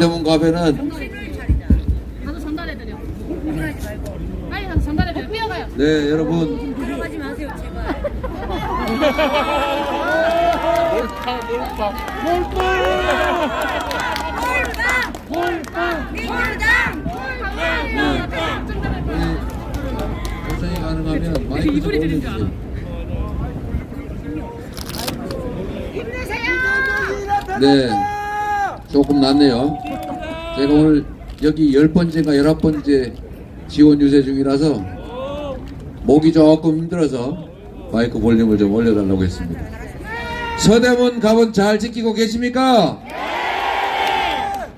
서대문 가면은 가서 전달해드려. 흥분하지 말고. 빨리 가서 전달해드려. 뛰어가요. 네 여러분 들어가지 마세요, 제발. 도전이 가능하면 마이크 좀 올려주세요. 네 조금 낫네요. 제가 오늘 여기 10번째인가 11번째 지원 유세 중이라서 목이 조금 힘들어서 마이크 볼륨을 좀 올려달라고 했습니다. 서대문 가본 잘 지키고 계십니까?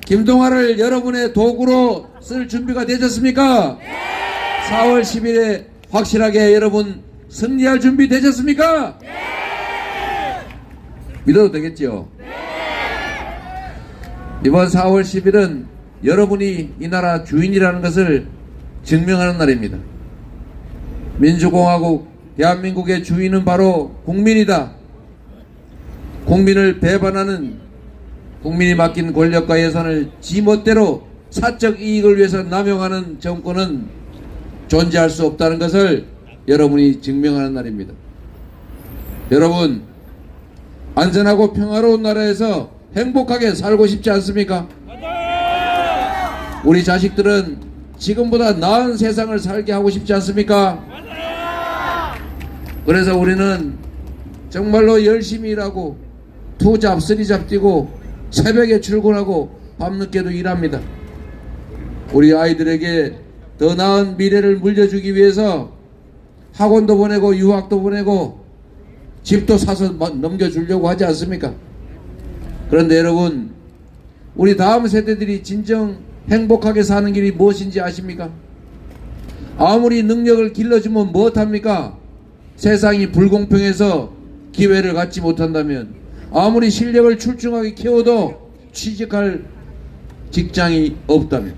김동아를 여러분의 도구로 쓸 준비가 되셨습니까? 4월 10일에 확실하게 여러분 승리할 준비 되셨습니까? 믿어도 되겠죠? 이번 4월 10일은 여러분이 이 나라 주인이라는 것을 증명하는 날입니다. 민주공화국 대한민국의 주인은 바로 국민이다. 국민을 배반하는 국민이 맡긴 권력과 예산을 지멋대로 사적 이익을 위해서 남용하는 정권은 존재할 수 없다는 것을 여러분이 증명하는 날입니다. 여러분 안전하고 평화로운 나라에서 행복하게 살고 싶지 않습니까? 우리 자식들은 지금보다 나은 세상을 살게 하고 싶지 않습니까? 그래서 우리는 정말로 열심히 일하고 투잡 쓰리잡 뛰고 새벽에 출근하고 밤늦게도 일합니다. 우리 아이들에게 더 나은 미래를 물려주기 위해서 학원도 보내고 유학도 보내고 집도 사서 넘겨주려고 하지 않습니까? 그런데 여러분 우리 다음 세대들이 진정 행복하게 사는 길이 무엇인지 아십니까? 아무리 능력을 길러주면 무엇합니까? 세상이 불공평해서 기회를 갖지 못한다면 아무리 실력을 출중하게 키워도 취직할 직장이 없다면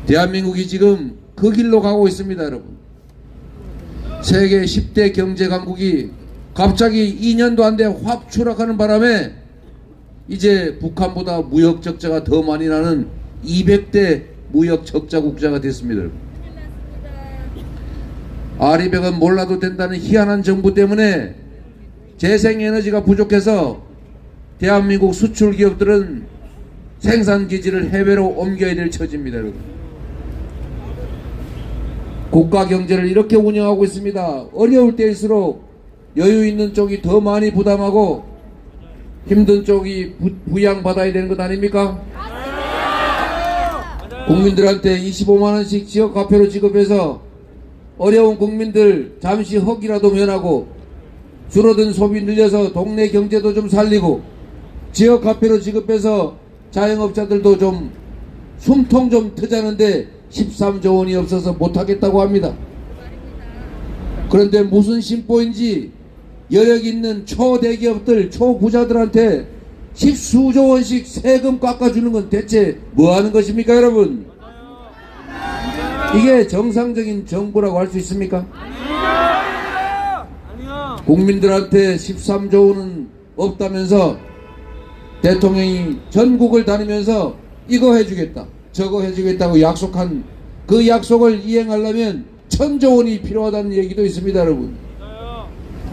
대한민국이 지금 그 길로 가고 있습니다. 여러분 세계 10대 경제 강국이 갑자기 2년도 안 돼 확 추락하는 바람에 이제 북한보다 무역 적자가 더 많이 나는 200대 무역 적자 국가가 됐습니다. 아리백은 몰라도 된다는 희한한 정부 때문에 재생에너지가 부족해서 대한민국 수출 기업들은 생산 기지를 해외로 옮겨야 될 처지입니다. 여러분. 국가 경제를 이렇게 운영하고 있습니다. 어려울 때일수록 여유 있는 쪽이 더 많이 부담하고 힘든 쪽이 부양받아야 되는 것 아닙니까? 국민들한테 25만원씩 지역화폐로 지급해서 어려운 국민들 잠시 허기라도 면하고 줄어든 소비 늘려서 동네 경제도 좀 살리고 지역화폐로 지급해서 자영업자들도 좀 숨통 좀 트자는데 13조 원이 없어서 못하겠다고 합니다. 그런데 무슨 심보인지 여력 있는 초대기업들 초부자들한테 십수조 원씩 세금 깎아주는 건 대체 뭐 하는 것입니까 여러분? 이게 정상적인 정부라고 할 수 있습니까? 국민들한테 13조 원은 없다면서 대통령이 전국을 다니면서 이거 해주겠다 저거 해주겠다고 약속한 그 약속을 이행하려면 1000조 원이 필요하다는 얘기도 있습니다. 여러분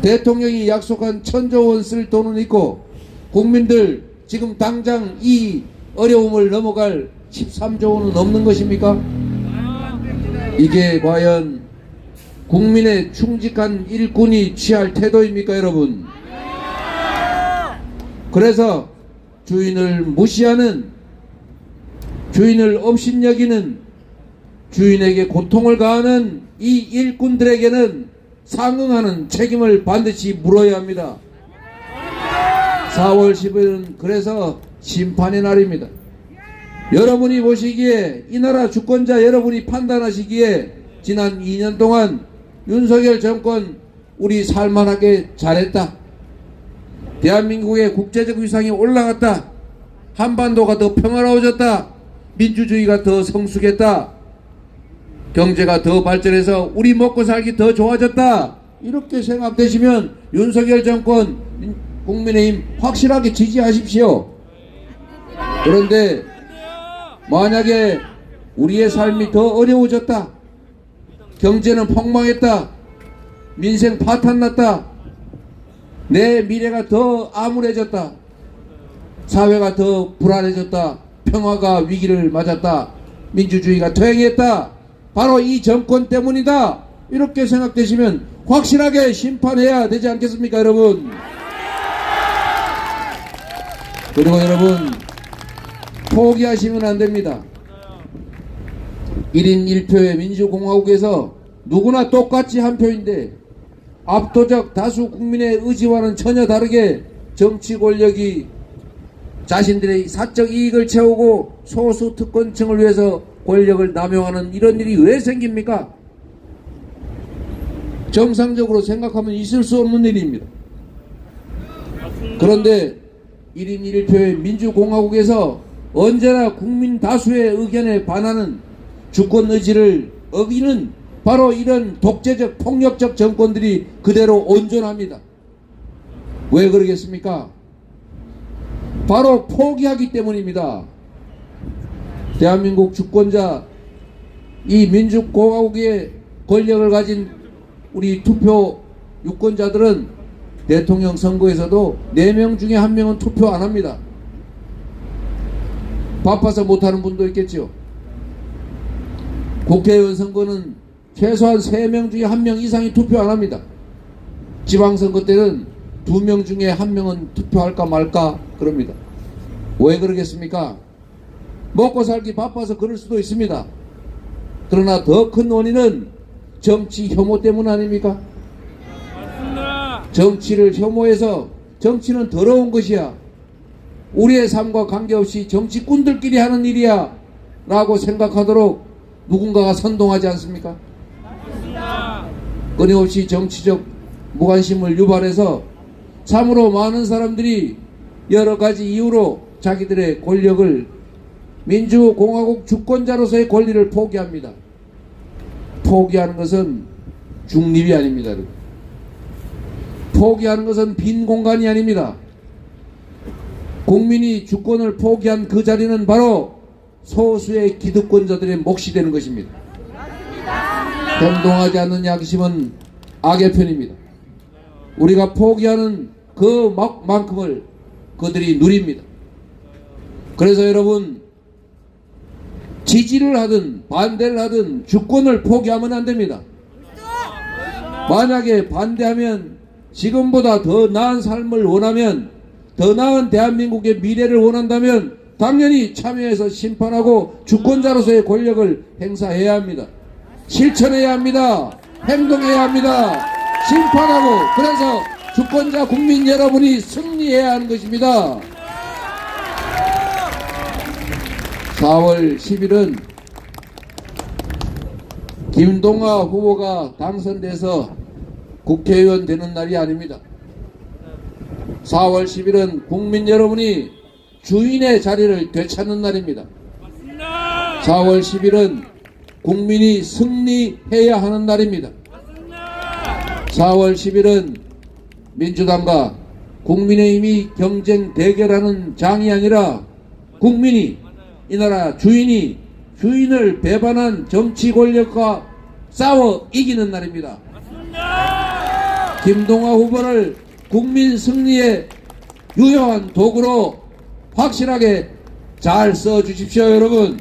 대통령이 약속한 1000조 원 쓸 돈은 있고 국민들 지금 당장 이 어려움을 넘어갈 13조 원은 없는 것입니까? 이게 과연 국민의 충직한 일꾼이 취할 태도입니까 여러분? 그래서 주인을 무시하는 주인을 업신여기는 주인에게 고통을 가하는 이 일꾼들에게는 상응하는 책임을 반드시 물어야 합니다. 4월 10일은 그래서 심판의 날입니다. 여러분이 보시기에 이 나라 주권자 여러분이 판단하시기에 지난 2년 동안 윤석열 정권 우리 살만하게 잘했다. 대한민국의 국제적 위상이 올라갔다. 한반도가 더 평화로워졌다. 민주주의가 더 성숙했다. 경제가 더 발전해서 우리 먹고 살기 더 좋아졌다. 이렇게 생각되시면 윤석열 정권 국민의힘 확실하게 지지하십시오. 그런데 만약에 우리의 삶이 더 어려워졌다, 경제는 폭망했다, 민생 파탄났다, 내 미래가 더 암울해졌다, 사회가 더 불안해졌다, 평화가 위기를 맞았다, 민주주의가 퇴행했다, 바로 이 정권 때문이다, 이렇게 생각되시면 확실하게 심판해야 되지 않겠습니까, 여러분? 그리고 여러분, 포기하시면 안 됩니다. 1인 1표의 민주공화국에서 누구나 똑같이 한 표인데 압도적 다수 국민의 의지와는 전혀 다르게 정치 권력이 자신들의 사적 이익을 채우고 소수 특권층을 위해서 권력을 남용하는 이런 일이 왜 생깁니까? 정상적으로 생각하면 있을 수 없는 일입니다. 그런데 1인 1표의 민주공화국에서 언제나 국민 다수의 의견에 반하는 주권 의지를 어기는 바로 이런 독재적 폭력적 정권들이 그대로 온전합니다. 왜 그러겠습니까? 바로 포기하기 때문입니다. 대한민국 주권자, 이 민주공화국의 권력을 가진 우리 투표 유권자들은 대통령 선거에서도 4명 중에 1명은 투표 안 합니다. 바빠서 못하는 분도 있겠죠. 국회의원 선거는 최소한 3명 중에 1명 이상이 투표 안 합니다. 지방선거 때는 2명 중에 1명은 투표할까 말까 그럽니다. 왜 그러겠습니까? 먹고 살기 바빠서 그럴 수도 있습니다. 그러나 더 큰 원인은 정치 혐오 때문 아닙니까? 정치를 혐오해서 정치는 더러운 것이야, 우리의 삶과 관계없이 정치꾼들끼리 하는 일이야 라고 생각하도록 누군가가 선동하지 않습니까? 끊임없이 정치적 무관심을 유발해서 참으로 많은 사람들이 여러 가지 이유로 자기들의 권력을, 민주공화국 주권자로서의 권리를 포기합니다. 포기하는 것은 중립이 아닙니다. 포기하는 것은 빈 공간이 아닙니다. 국민이 주권을 포기한 그 자리는 바로 소수의 기득권자들의 몫이 되는 것입니다. 행동하지 않는 양심은 악의 편입니다. 우리가 포기하는 그만큼을 그들이 누립니다. 그래서 여러분, 지지를 하든 반대를 하든 주권을 포기하면 안 됩니다. 만약에 반대하면, 지금보다 더 나은 삶을 원하면, 더 나은 대한민국의 미래를 원한다면 당연히 참여해서 심판하고 주권자로서의 권력을 행사해야 합니다. 실천해야 합니다. 행동해야 합니다. 심판하고, 그래서 주권자 국민 여러분이 승리해야 하는 것입니다. 4월 10일은 김동아 후보가 당선돼서 국회의원 되는 날이 아닙니다. 4월 10일은 국민 여러분이 주인의 자리를 되찾는 날입니다. 4월 10일은 국민이 승리해야 하는 날입니다. 4월 10일은 민주당과 국민의힘이 경쟁 대결하는 장이 아니라 국민이, 이 나라 주인을 배반한 정치 권력과 싸워 이기는 날입니다. 김동아 후보를 국민 승리의 유효한 도구로 확실하게 잘 써주십시오, 여러분.